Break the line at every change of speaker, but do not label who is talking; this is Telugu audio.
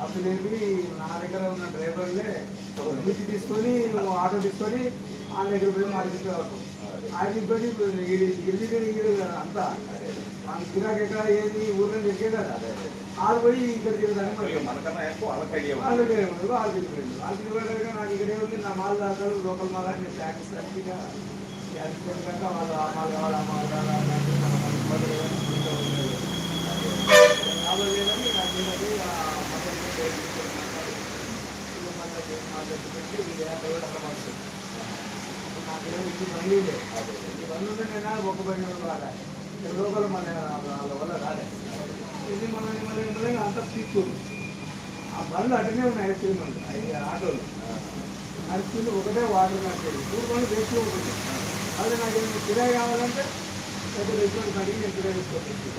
అప్పుడు నా దగ్గర ఉన్న డ్రైవర్లే బుద్ధి తీసుకొని నువ్వు ఆటో తీసుకొని ఆ దగ్గర పోయి మార్కెట్ ఆడిపోయి గిరి అంతా మన గిరాకి ఎక్కడ ఏది ఊర్లో తిరిగే కదా వాళ్ళు పోయి ఇక్కడ తిరుగుతాను వాళ్ళు తిరిగి నాకు ఇక్కడ ఏముంది నా మాల్ దాకా లోకల్ మాల్ అని ట్యాక్స్ కరెక్ట్గా వాళ్ళు ఆ మాల్ కావాలి ఆ మాల్ కావాలి నేను ఒక బండి రాలే లోకల్ మన వాళ్ళ వల్ల రాలే ఇది మన అంతా తీసుకుని ఆ బండ్లు అటునే ఉన్నాయి ఐదు ఆటోలు నడుచుకుంటూ ఒకటే వాటర్ నడిచేది మూడు బండ్లు వేసుకుని ఉంటుంది అదే నాకు కిరాయి కావాలంటే పెద్ద రెస్టారెంట్ అడిగి నేను కిరాయి తీసుకోవచ్చు